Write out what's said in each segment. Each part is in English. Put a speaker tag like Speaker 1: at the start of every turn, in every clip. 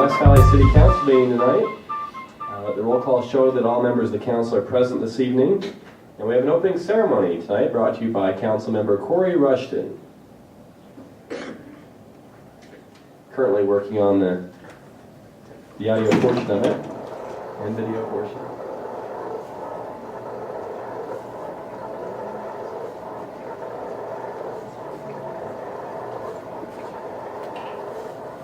Speaker 1: West Valley City Council meeting tonight. The roll call showed that all members of the council are present this evening. And we have an opening ceremony tonight brought to you by Councilmember Corey Rushton. Currently working on the audio portion of it and video portion.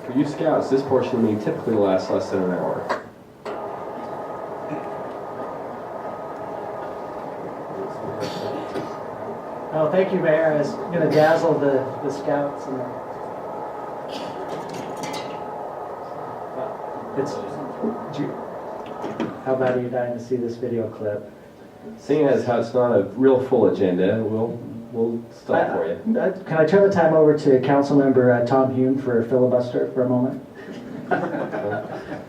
Speaker 1: For you scouts, this portion of the meeting typically lasts less than an hour.
Speaker 2: Oh, thank you, Mayor. I was going to dazzle the scouts. And how about are you dying to see this video clip?
Speaker 1: Seeing as how it's not a real full agenda, we'll stop for you.
Speaker 2: Can I turn the time over to Councilmember Tom Hume for a filibuster for a moment?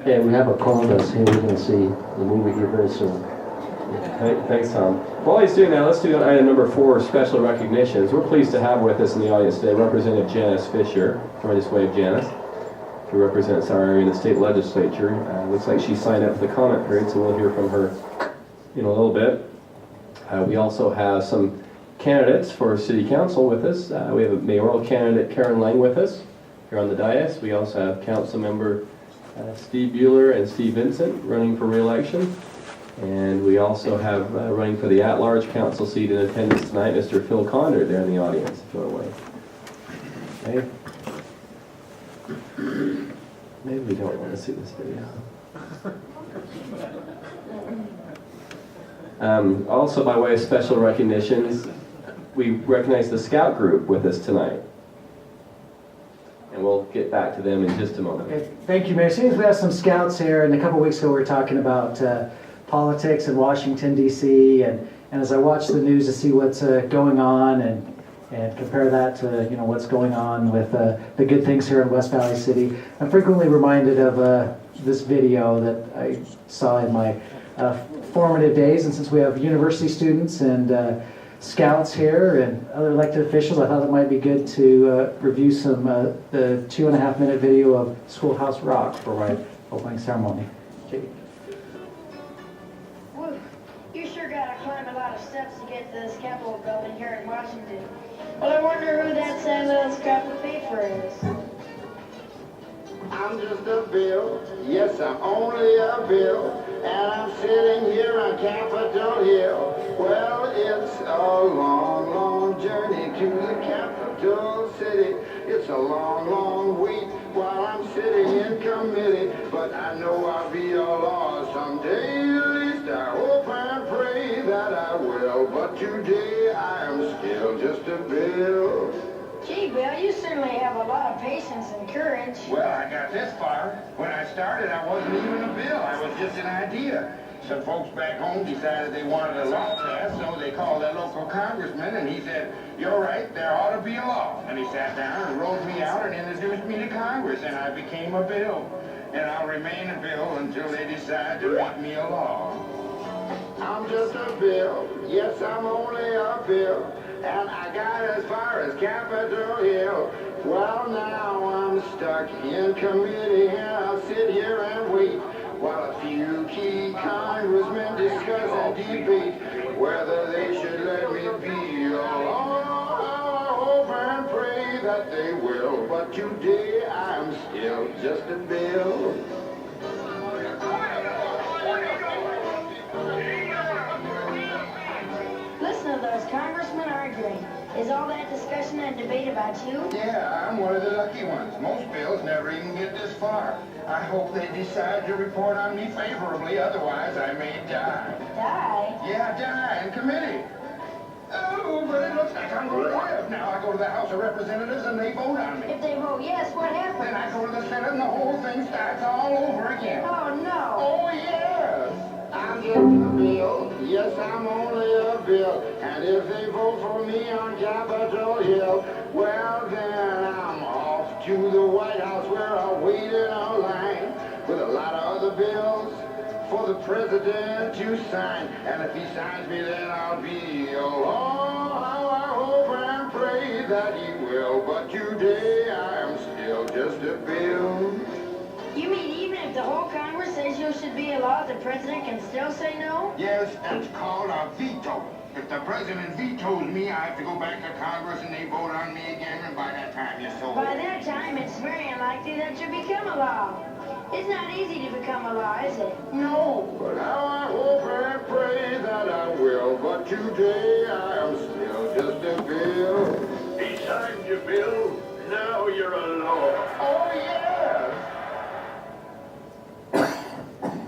Speaker 3: Yeah, we have a columnist here. We're going to see the movie here very soon.
Speaker 1: Thanks, Tom. While he's doing that, let's do item number 4, special recognitions. We're pleased to have with us in the audience today Representative Janice Fisher. Can I just wave Janice? Who represents our area in the state legislature. Looks like she signed up for the comment period, so we'll hear from her in a little bit. We also have some candidates for city council with us. We have a mayoral candidate, Karen Lang, with us here on the dais. We also have council member Steve Bueller and Steve Vincent running for re-election. And we also have running for the at-large council seat in attendance tonight, Mr. Phil Condor there in the audience, if you want to wave. Okay. Maybe we don't want to see this video. Also, by way of special recognitions, we recognize the Scout group with us tonight. And we'll get back to them in just a moment.
Speaker 2: Okay. Thank you, Mayor. Seems we have some scouts here, and a couple weeks ago we were talking about politics in Washington, D.C., and as I watch the news to see what's going on and compare that to what's going on with the good things here in West Valley City, I'm frequently reminded of this video that I saw in my formative days. And since we have university students and scouts here and other elected officials, I thought it might be good to review some the 2.5-minute video of Schoolhouse Rock for my opening ceremony.
Speaker 4: You sure gotta climb a lot of steps to get to this Capitol building here in Washington. Well, I wonder who that sad little scrap of paper is.
Speaker 5: I'm just a bill, yes, I'm only a bill, and I'm sitting here on Capitol Hill. Well, it's a long, long journey to the capital city. It's a long, long wait while I'm sitting in committee, but I know I'll be a law someday. At least I hope and pray that I will, but today I am still just a bill.
Speaker 4: Gee, Bill, you certainly have a lot of patience and courage.
Speaker 5: Well, I got this far. When I started, I wasn't even a bill. I was just an idea. Some folks back home decided they wanted a law passed, so they called their local congressman, and he said, "You're right, there ought to be a law." And he sat down and wrote me out and introduced me to Congress, and I became a bill. And I'll remain a bill until they decide to make me a law. I'm just a bill. Yes, I'm only a bill. And I got as far as Capitol Hill. Well, now I'm stuck in committee, and I'll sit here and wait while a few key congressmen discuss and debate whether they should let me be a law. I hope and pray that they will, but today I'm still just a bill.
Speaker 4: Listen to those congressmen arguing. Is all that discussion and debate about you?
Speaker 5: Yeah, I'm one of the lucky ones. Most bills never even get this far. I hope they decide to report on me favorably, otherwise I may die.
Speaker 4: Die?
Speaker 5: Yeah, die in committee. Oh, but it looks like I'm going to live. Now I go to the House of Representatives and they vote on me.
Speaker 4: If they vote yes, what happens?
Speaker 5: Then I go to the Senate and the whole thing starts all over again.
Speaker 4: Oh, no.
Speaker 5: Oh, yes. I'm just a bill. Yes, I'm only a bill. And if they vote for me on Capitol Hill, well, then I'm off to the White House where I'll wait in a line with a lot of other bills for the president to sign. And if he signs me, then I'll be a law. How I hope and pray that he will. But today I am still just a bill.
Speaker 4: You mean if the whole Congress says you should be a law, the president can still say no?
Speaker 5: Yes, that's called a veto. If the president vetoes me, I have to go back to Congress and they vote on me again, and by that time you're sold.
Speaker 4: By that time, it's very unlikely that you become a law. It's not easy to become a law, is it?
Speaker 5: No, but now I hope and pray that I will. But today I am still just a bill. He signed your bill, now you're a law. Oh, yes.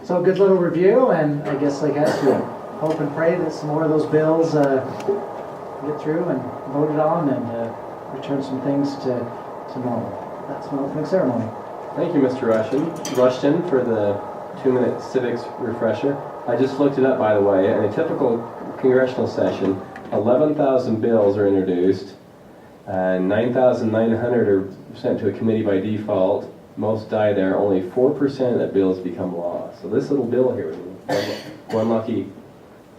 Speaker 2: So a good little review, and I guess like us, we hope and pray that some more of those bills get through and voted on and return some things to normal. That's my opening ceremony.
Speaker 1: Thank you, Mr. Rushton, for the 2-minute civics refresher. I just looked it up, by the way. In a typical congressional session, 11,000 bills are introduced, 9,900 are sent to a committee by default. Most die there. Only 4% of bills become law. So this little bill here was one lucky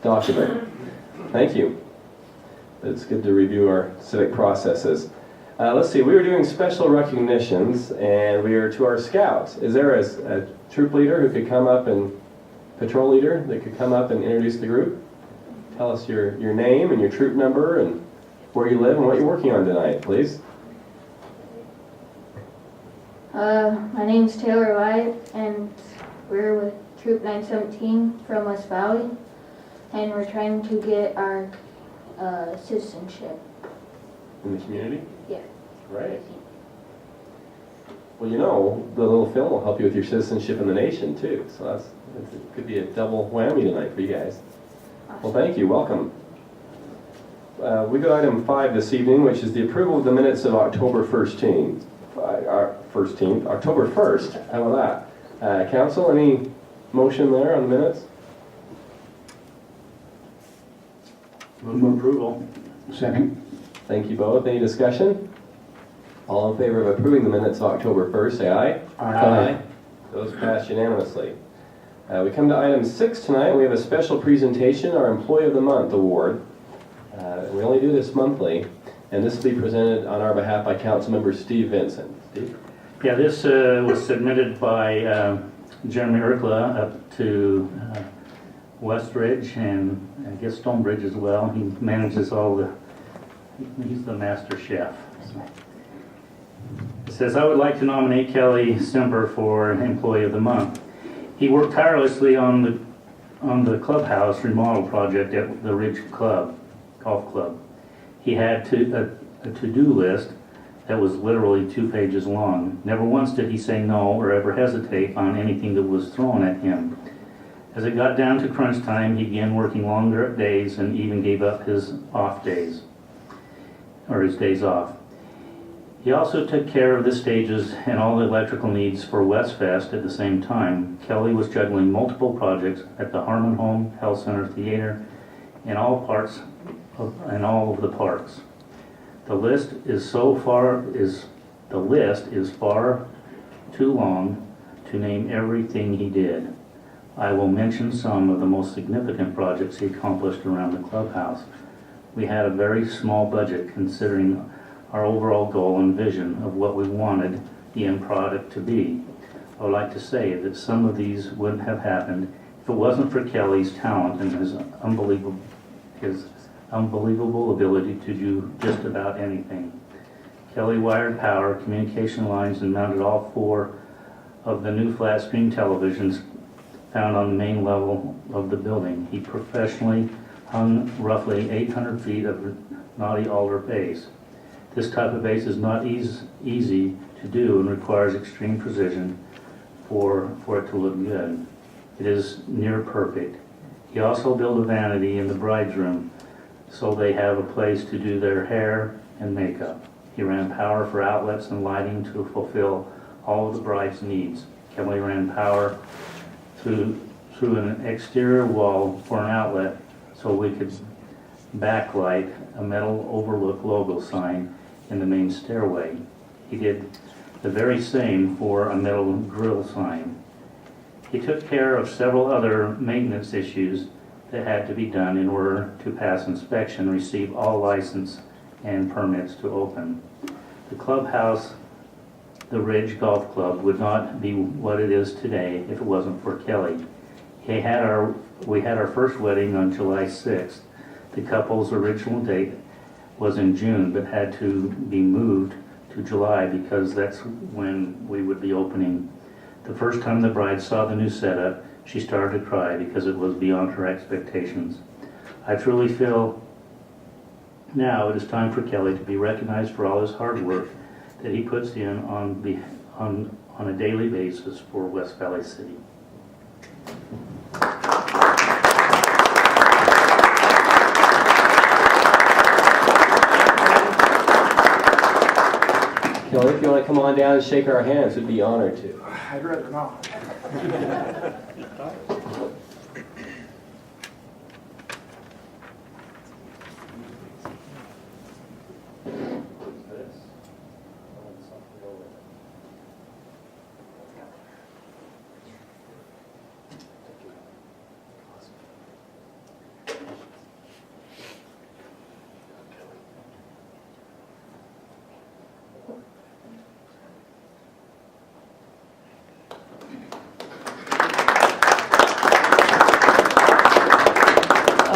Speaker 1: document. Thank you. It's good to review our civic processes. Let's see, we were doing special recognitions, and we are to our scouts. Is there a troop leader who could come up, and patrol leader that could come up and introduce the group? Tell us your name and your troop number and where you live and what you're working on tonight, please.
Speaker 6: My name's Taylor White, and we're with Troop 917 from West Valley, and we're trying to get our citizenship.
Speaker 1: In the community?
Speaker 6: Yeah.
Speaker 1: Right. Well, you know, the little film will help you with your citizenship in the nation, too. So it could be a double whammy tonight for you guys. Well, thank you. Welcome. We got item 5 this evening, which is the approval of the minutes of October 1st. October 1st. How about that? Council, any motion there on the minutes?
Speaker 7: Move approval.
Speaker 3: Second.
Speaker 1: Thank you both. Any discussion? All in favor of approving the minutes of October 1st, say aye.
Speaker 3: Aye.
Speaker 1: Those passed unanimously. We come to item 6 tonight. We have a special presentation, our Employee of the Month award. We only do this monthly, and this will be presented on our behalf by Councilmember Steve Vincent. Steve?
Speaker 7: Yeah, this was submitted by Jeremy Erkla up to Westridge and I guess Stonebridge as well. He manages he's the master chef. It says, I would like to nominate Kelly Semper for Employee of the Month. He worked tirelessly on the clubhouse remodel project at the Ridge Golf Club. He had a to-do list that was literally 2 pages long. Never once did he say no or ever hesitate on anything that was thrown at him. As it got down to crunch time, he began working longer days and even gave up his off days, or his days off. He also took care of the stages and all the electrical needs for Westfest at the same time. Kelly was juggling multiple projects at the Harmon Home, Health Center Theater, and all of the parks. The list is far too long to name everything he did. I will mention some of the most significant projects he accomplished around the clubhouse. We had a very small budget considering our overall goal and vision of what we wanted the end product to be. I would like to say that some of these wouldn't have happened if it wasn't for Kelly's talent and his unbelievable ability to do just about anything. Kelly wired power, communication lines, and mounted all 4 of the new flat screen televisions found on the main level of the building. He professionally hung roughly 800 feet of knotty alder base. This type of base is not easy to do and requires extreme precision for it to look good. It is near perfect. He also built a vanity in the bride's room so they have a place to do their hair and makeup. He ran power for outlets and lighting to fulfill all of the bride's needs. Kelly ran power through an exterior wall for an outlet so we could backlight a metal overlook logo sign in the main stairway. He did the very same for a metal grill sign. He took care of several other maintenance issues that had to be done in order to pass inspection and receive all license and permits to open. The clubhouse the Ridge Golf Club would not be what it is today if it wasn't for Kelly. We had our first wedding on July 6th. The couple's original date was in June, but had to be moved to July because that's when we would be opening. The first time the bride saw the new setup, she started to cry because it was beyond her expectations. I truly feel now it is time for Kelly to be recognized for all his hard work that he puts in on a daily basis for West Valley City.
Speaker 1: Kelly, if you want to come on down and shake our hands, we'd be honored to.
Speaker 8: I'd rather not.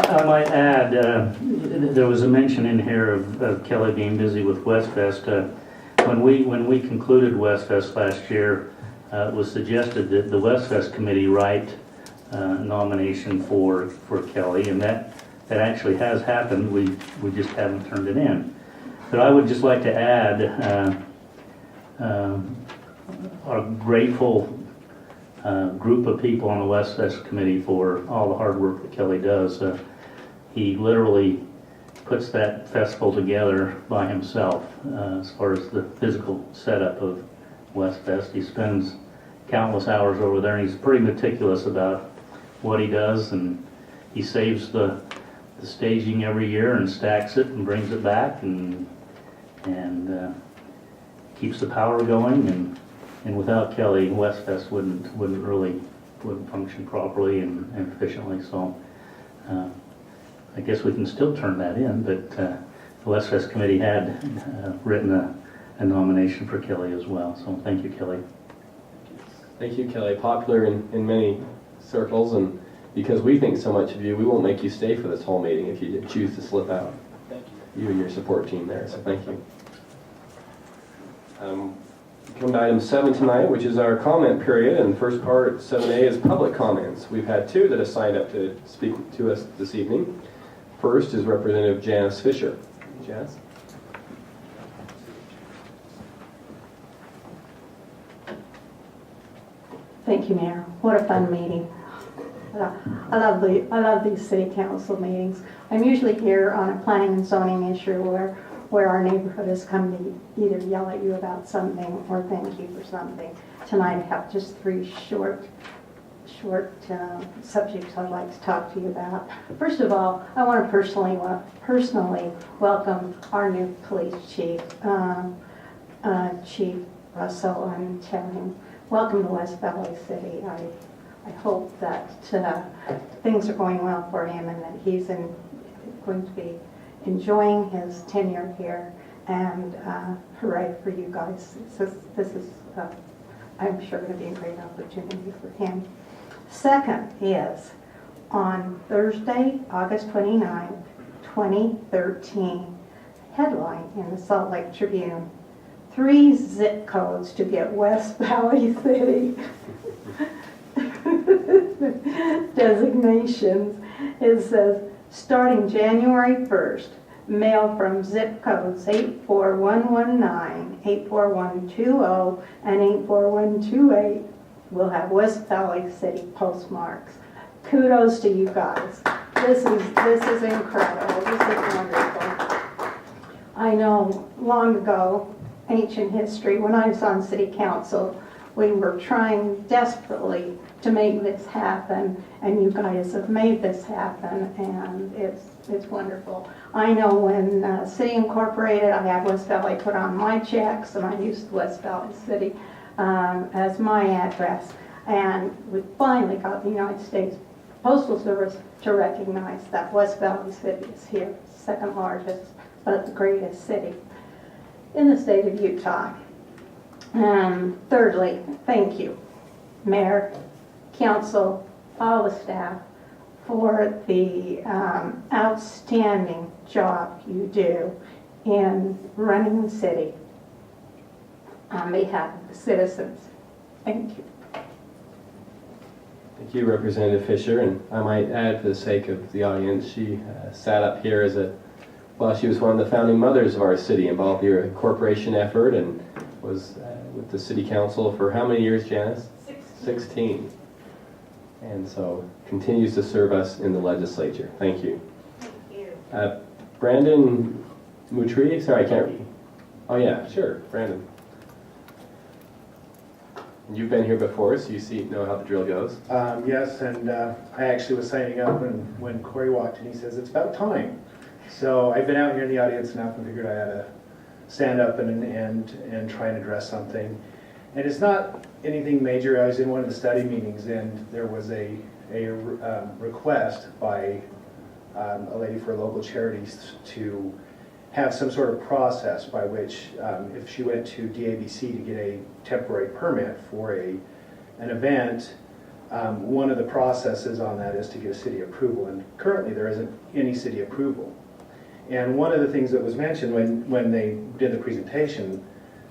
Speaker 7: I might add, there was a mention in here of Kelly being busy with Westfest. When we concluded Westfest last year, it was suggested that the Westfest committee write nomination for Kelly, and that actually has happened. We just haven't turned it in. But I would just like to add our grateful group of people on the Westfest committee for all the hard work that Kelly does. He literally puts that festival together by himself as far as the physical setup of Westfest. He spends countless hours over there, and he's pretty meticulous about what he does, and he saves the staging every year and stacks it and brings it back and keeps the power going, and without Kelly, Westfest wouldn't function properly and efficiently. So I guess we can still turn that in, but the Westfest committee had written a nomination for Kelly as well. So thank you, Kelly.
Speaker 1: Thank you, Kelly. Popular in many circles, and because we think so much of you, we won't make you stay for this whole meeting if you choose to slip out.
Speaker 8: Thank you.
Speaker 1: You and your support team there, so thank you. Come to item 7 tonight, which is our comment period, and the first part, 7A, is public comments. We've had 2 that have signed up to speak to us this evening. First is Representative Janice Fisher. Janice?
Speaker 9: Thank you, Mayor. What a fun meeting. I love these city council meetings. I'm usually here on a planning and zoning issue where our neighborhood has come to either yell at you about something or thank you for something. Tonight I have just 3 short subjects I'd like to talk to you about. First of all, I want to personally welcome our new police chief, Chief Russell, and tell him welcome to West Valley City. I hope that things are going well for him and that he's going to be enjoying his tenure here, and hooray for you guys. This is I'm sure going to be a great opportunity for him. Second is on Thursday, August 29, 2013, headline in the Salt Lake Tribune, 3 zip codes to get West Valley City designations. It says, starting January 1st, mail from zip codes 84119, 84120, and 84128 will have West Valley City postmarks. Kudos to you guys. This is incredible. This is wonderful. I know long ago, ancient history, when I was on city council, we were trying desperately to make this happen, and you guys have made this happen, and it's wonderful. I know when City Incorporated, I had West Valley put on my checks, and I used West Valley City as my address, and we finally got the United States Postal Service to recognize that West Valley City is here, second largest, but the greatest city in the state of Utah. Thirdly, thank you, Mayor, Council, all the staff, for the outstanding job you do in running the city on behalf of the citizens. Thank you.
Speaker 1: Thank you, Representative Fisher, and I might add for the sake of the audience, she sat up here she was one of the founding mothers of our city, involved in your corporation effort, and was with the city council for how many years, Janice? 16. And so continues to serve us in the legislature. Thank you.
Speaker 9: Thank you.
Speaker 1: Brandon Mutri, sorry, I can't. Oh yeah, sure, Brandon. You've been here before, so you know how the drill goes.
Speaker 8: Yes, and I actually was signing up when Corey walked in, he says, it's about time. So I've been out here in the audience enough and figured I had to stand up and try and address something. And it's not anything major. I was in one of the study meetings and there was a request by a lady for local charities to have some sort of process by which if she went to DABC to get a temporary permit for an event, one of the processes on that is to get a city approval, and currently there isn't any city approval. And one of the things that was mentioned when they did the presentation,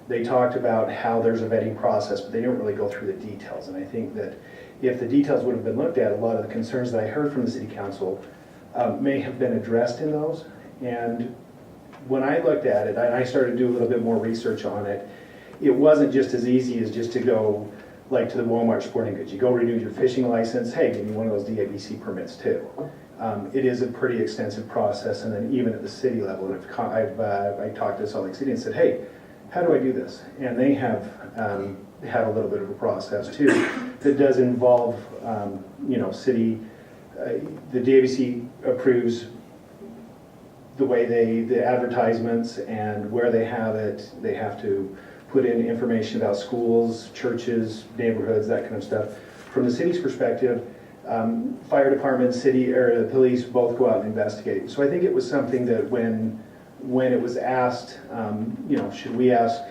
Speaker 8: they talked about how there's a vetting process, but they didn't really go through the details. And I think that if the details would have been looked at, a lot of the concerns that I heard from the city council may have been addressed in those. And when I looked at it, I started to do a little bit more research on it. It wasn't just as easy as just to go like to the Walmart Sporting Goods. You go renew your fishing license, hey, give me one of those DABC permits too. It is a pretty extensive process, and then even at the city level, and I talked to Salt Lake City and said, hey, how do I do this? And they have a little bit of a process too that does involve, city, the DABC approves the way the advertisements and where they have it. They have to put in information about schools, churches, neighborhoods, that kind of stuff. From the city's perspective, fire department, city, or the police both go out and investigate. So I think it was something that when it was asked, should we ask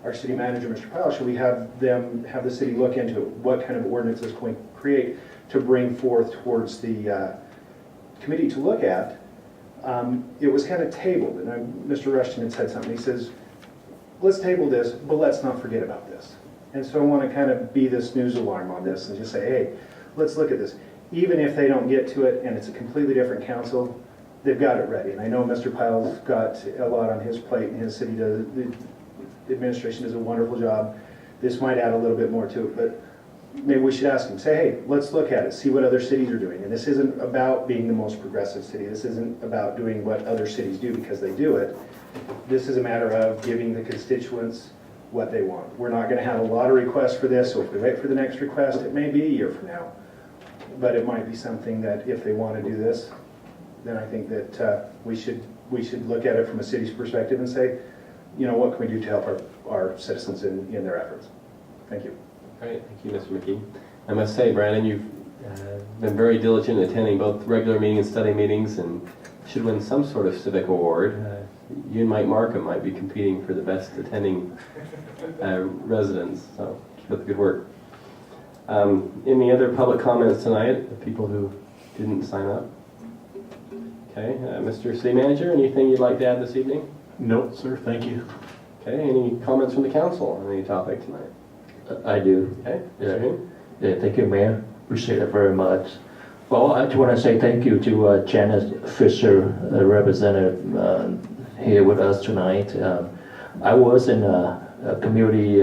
Speaker 8: our city manager, Mr. Powell, should we have the city look into what kind of ordinances can we create to bring forth towards the committee to look at? It was kind of tabled, and Mr. Rushton had said something. He says, let's table this, but let's not forget about this. And so I want to kind of be this news alarm on this and just say, hey, let's look at this. Even if they don't get to it and it's a completely different council, they've got it ready. And I know Mr. Pyle's got a lot on his plate, and his city does, the administration does a wonderful job. This might add a little bit more to it, but maybe we should ask him, say, hey, let's look at it, see what other cities are doing. And this isn't about being the most progressive city. This isn't about doing what other cities do because they do it. This is a matter of giving the constituents what they want. We're not going to have a lot of requests for this, so if we wait for the next request, it may be a year from now. But it might be something that if they want to do this, then I think that we should look at it from a city's perspective and say, what can we do to help our citizens in their efforts? Thank you.
Speaker 1: All right, thank you, Mr. McKee. I must say, Brandon, you've been very diligent in attending both regular meetings and study meetings, and should win some sort of civic award. You and Mike Markham might be competing for the best attending residents, so keep up the good work. Any other public comments tonight, the people who didn't sign up? Okay, Mr. City Manager, anything you'd like to add this evening?
Speaker 10: No, sir, thank you.
Speaker 1: Okay, any comments from the council on any topic tonight?
Speaker 3: I do.
Speaker 1: Okay,
Speaker 3: Yeah, thank you, Mayor. Appreciate it very much. Well, I just want to say thank you to Janice Fisher, representative here with us tonight. I was in a community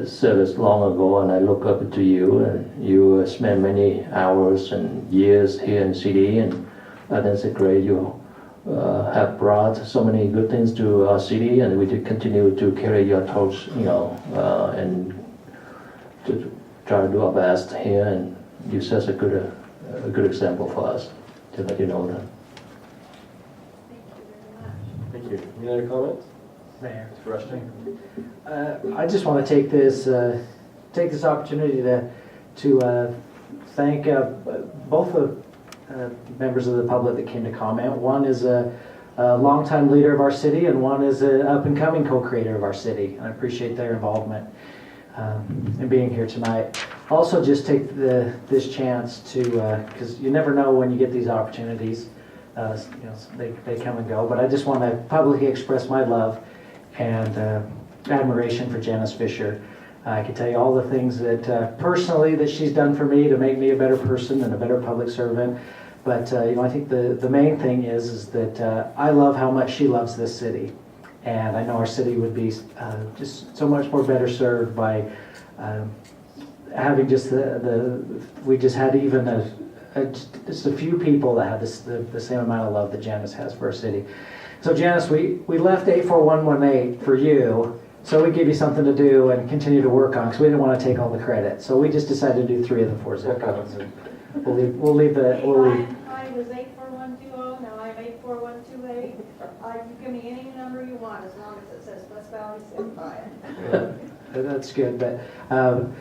Speaker 3: service long ago, and I look up to you. And you spent many hours and years here in city, and I think it's great. You have brought so many good things to our city, and we did continue to carry your torch, and to try to do our best here. And you set a good example for us to let you know that.
Speaker 1: thank you. Any other comments?
Speaker 2: Mayor.
Speaker 1: Mr. Rushton?
Speaker 2: I just want to take this opportunity to thank both the members of the public that came to comment. One is a longtime leader of our city, and one is an up-and-coming co-creator of our city. And I appreciate their involvement in being here tonight. Also, just take this chance to, because you never know when you get these opportunities. They come and go. But I just want to publicly express my love and admiration for Janice Fisher. I can tell you all the things that personally that she's done for me to make me a better person and a better public servant. But I think the main thing is that I love how much she loves this city, and I know our city would be just so much more better served by having just we just had even just a few people that have the same amount of love that Janice has for our city. So Janice, we left 84118 for you, so we give you something to do and continue to work on, because we didn't want to take all the credit. So we just decided to do 3 of the 4 zip codes. We'll leave.
Speaker 10: I was 84120, now I'm 84128. You give me any number you want, as long as it says West Valley Zip by it.
Speaker 2: That's good, but I'm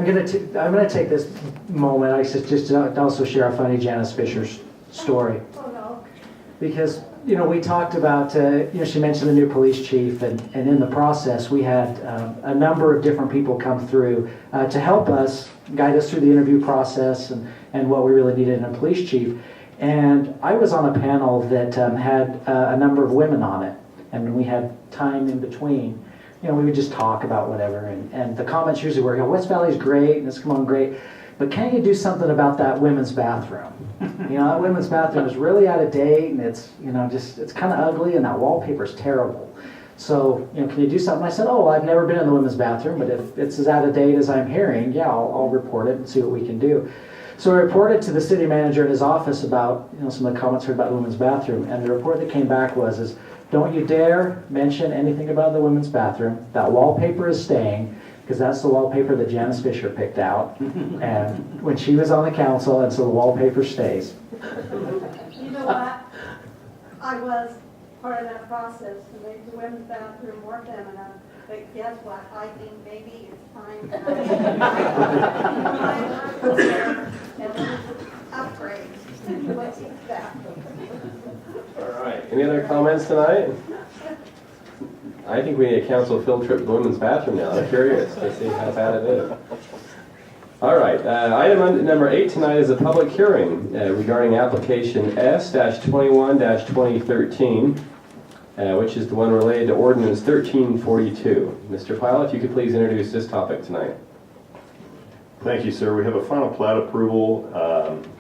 Speaker 2: gonna take this moment. I just to also share a funny Janice Fisher story.
Speaker 10: Oh, no.
Speaker 2: Because we talked about she mentioned the new police chief, and in the process we had a number of different people come through to help us guide us through the interview process and what we really needed in a police chief. And I was on a panel that had a number of women on it, and when we had time in between, we would just talk about whatever, and the comments usually were, West Valley's great and it's come on great, but can you do something about that women's bathroom? That women's bathroom is really out of date, and it's it's kind of ugly, and that wallpaper's terrible. So can you do something? I said, I've never been in the women's bathroom, but if it's as out of date as I'm hearing, I'll report it and see what we can do. So I reported to the city manager in his office about some of the comments heard about the women's bathroom, and the report that came back was don't you dare mention anything about the women's bathroom. That wallpaper is staying, because that's the wallpaper that Janice Fisher picked out and when she was on the council, and so the wallpaper stays.
Speaker 10: You know what? I was part of that process to make the women's bathroom more feminine. But guess what? I think maybe it's time to upgrade. What's that?
Speaker 1: All right. Any other comments tonight? I think we need a council field trip to the women's bathroom now. I'm curious to see how bad it is. All right. Item number 8 tonight is a public hearing regarding application S-21-2013, which is the one related to Ordinance 1342. Mr. Pyle, if you could please introduce this topic tonight.
Speaker 11: Thank you, sir. We have a final plat approval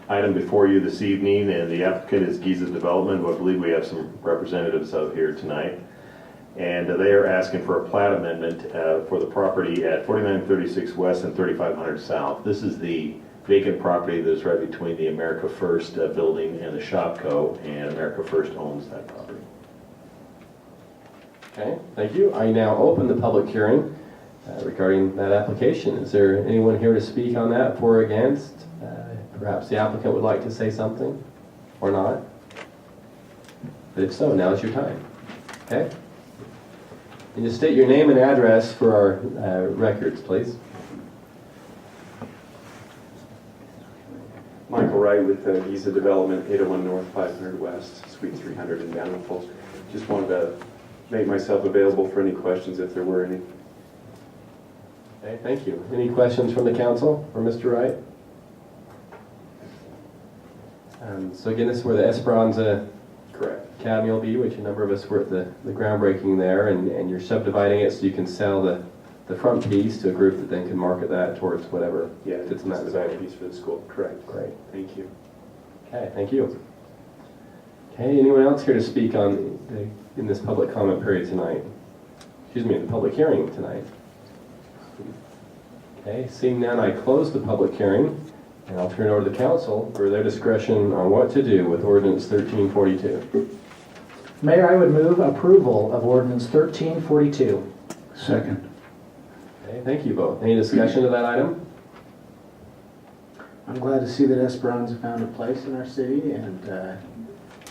Speaker 11: item before you this evening, and the applicant is Giza Development, who I believe we have some representatives of here tonight. And they are asking for a plat amendment for the property at 4936 West and 3500 South. This is the vacant property that's right between the America First building and the Shopco, and America First owns that property.
Speaker 1: Okay, thank you. I now open the public hearing regarding that application. Is there anyone here to speak on that, for or against? Perhaps the applicant would like to say something, or not? But if so, now is your time. Okay? And just state your name and address for our records, please.
Speaker 12: Michael Wright with Giza Development, 801 North, 500 West, Suite 300 in Bountiful. Just wanted to make myself available for any questions if there were any.
Speaker 1: Okay, thank you. Any questions from the council for Mr. Wright? So again, this is where the Esperanza Academy will be, which a number of us were at the groundbreaking there, and you're subdividing it so you can sell the front piece to a group that then can market that towards whatever fits in that design
Speaker 12: piece for the school. Correct.
Speaker 1: Great.
Speaker 12: Thank you.
Speaker 1: Okay, thank you. Okay, anyone else here to speak on in this public comment period tonight? Excuse me, the public hearing tonight. Okay, seeing none, I close the public hearing, and I'll turn it over to the council for their discretion on what to do with Ordinance 1342.
Speaker 2: Mayor, I would move approval of Ordinance 1342.
Speaker 3: Second.
Speaker 1: Okay, thank you both. Any discussion of that item?
Speaker 8: I'm glad to see that Esperanza found a place in our city, and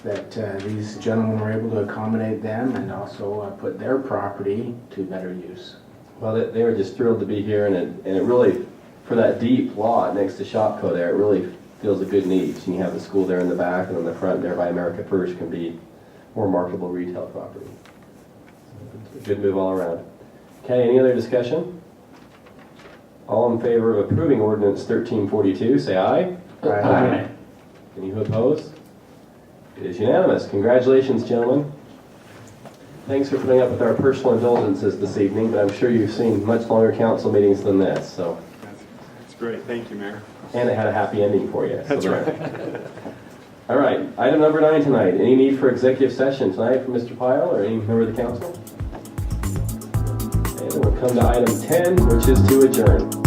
Speaker 8: that these gentlemen were able to accommodate them and also put their property to better use.
Speaker 1: Well, they were just thrilled to be here, and it really, for that deep lot next to Shopco there, it really fills a good niche. And you have the school there in the back, and on the front there by America First can be more marketable retail property. Good move all around. Okay, any other discussion? All in favor of approving ordinance 1342, say aye.
Speaker 7: Aye.
Speaker 1: Any who oppose? It is unanimous. Congratulations, gentlemen. Thanks for putting up with our personal indulgences this evening, but I'm sure you've seen much longer council meetings than this, so.
Speaker 12: That's great. Thank you, Mayor.
Speaker 1: And it had a happy ending for you.
Speaker 12: That's
Speaker 1: so
Speaker 12: right.
Speaker 1: All right, item number 9 tonight. Any need for executive session tonight from Mr. Pyle or any member of the council? And we'll come to item 10, which is to adjourn.